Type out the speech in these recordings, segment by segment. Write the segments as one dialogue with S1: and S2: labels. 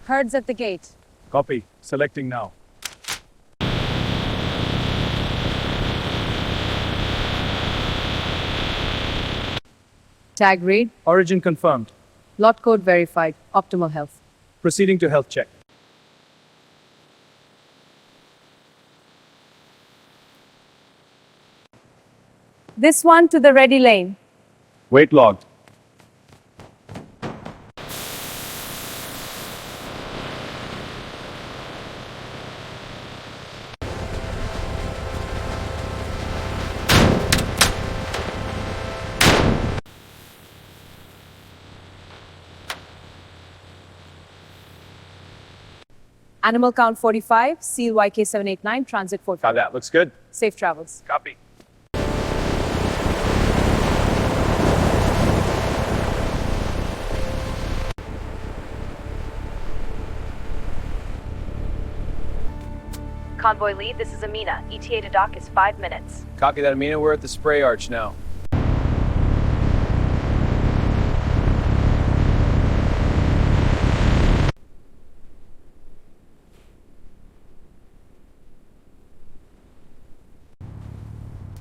S1: Herds at the gate.
S2: Copy. Selecting now.
S1: Tag read.
S2: Origin confirmed.
S1: Lot code verified. Optimal health.
S2: Proceeding to health check.
S1: This one to the ready lane.
S2: Weight logged.
S1: Animal count 45. Seal YK789. Transit 4.
S2: Got that. Looks good.
S1: Safe travels.
S2: Copy.
S1: Convoy lead, this is Amina. ETA to dock is 5 minutes.
S2: Copy that, Amina. We're at the spray arch now.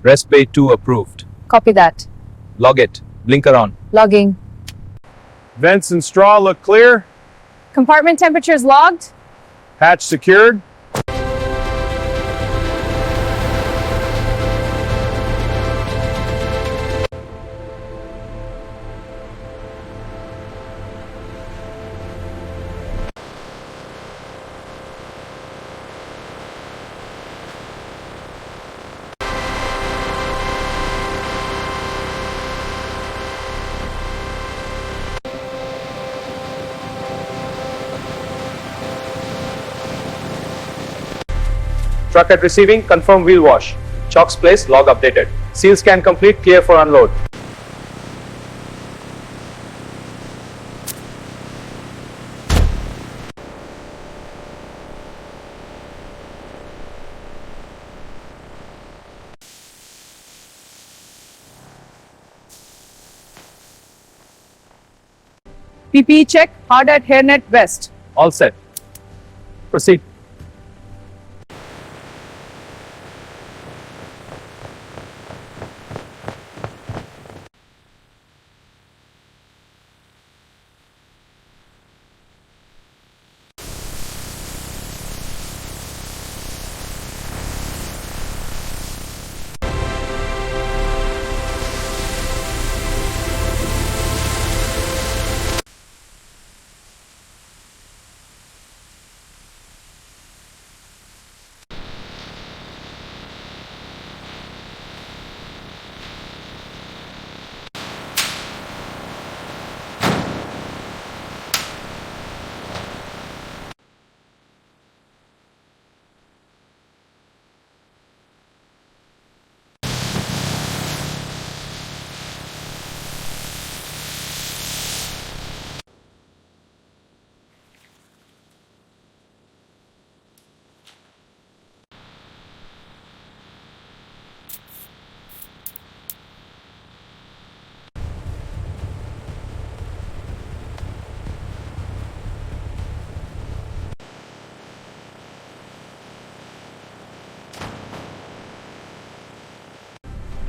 S2: Rest Bay 2 approved.
S1: Copy that.
S2: Log it. Blinker on.
S1: Logging.
S2: Vents and straw look clear.
S1: Compartment temperatures logged.
S2: Hatch secured. Truck at receiving, confirm wheel wash. Chocks placed, log updated. Seal scan complete, clear for unload.
S1: PPE check. Hard at hairnet west.
S2: All set. Proceed.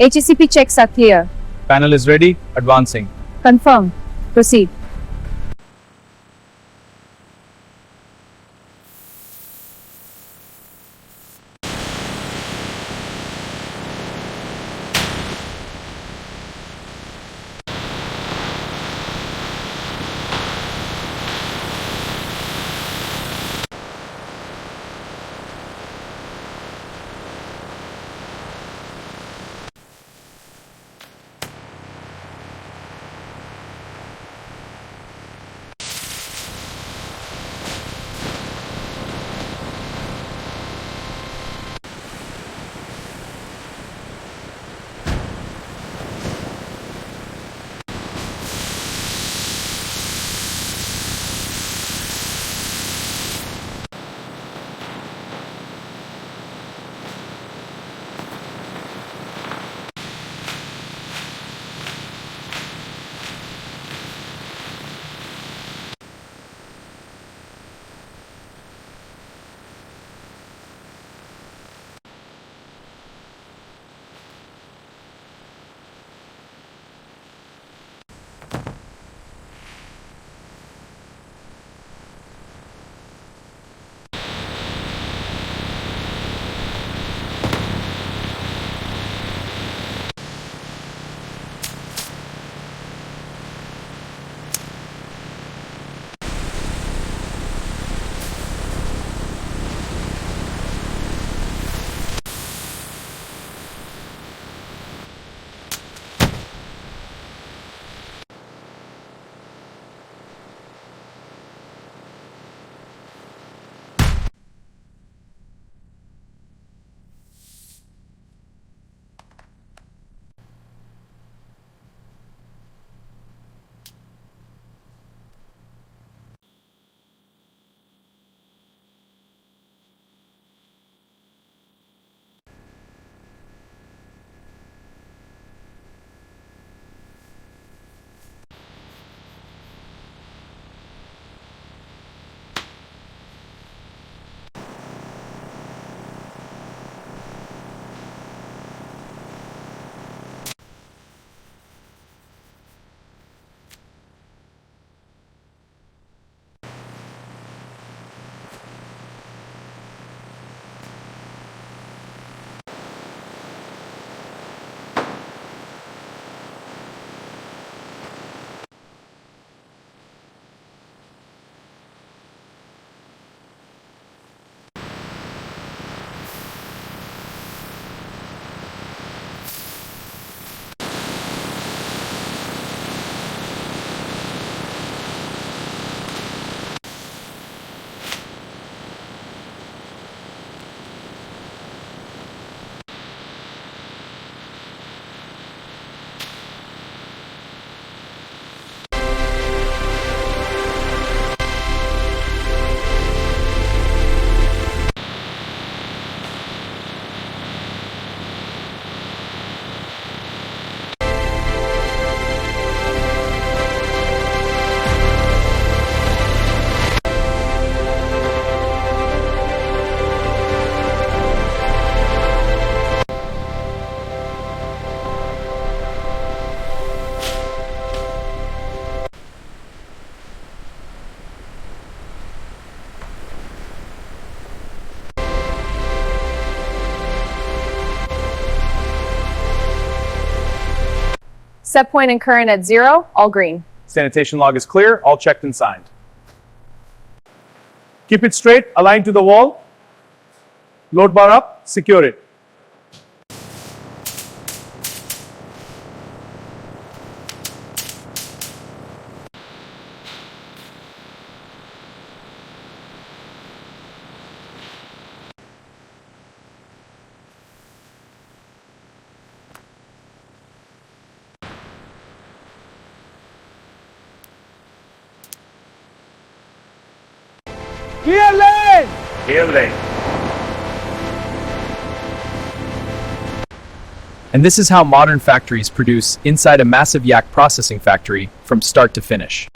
S1: HACP checks are clear.
S2: Panel is ready, advancing.
S1: Confirm. Proceed. Set point and current at 0, all green.
S2: Sanitation log is clear, all checked and signed. Keep it straight, aligned to the wall. Load bar up, secure it. Clear lane! Clear lane. And this is how modern factories produce inside a massive yak processing factory from start to finish.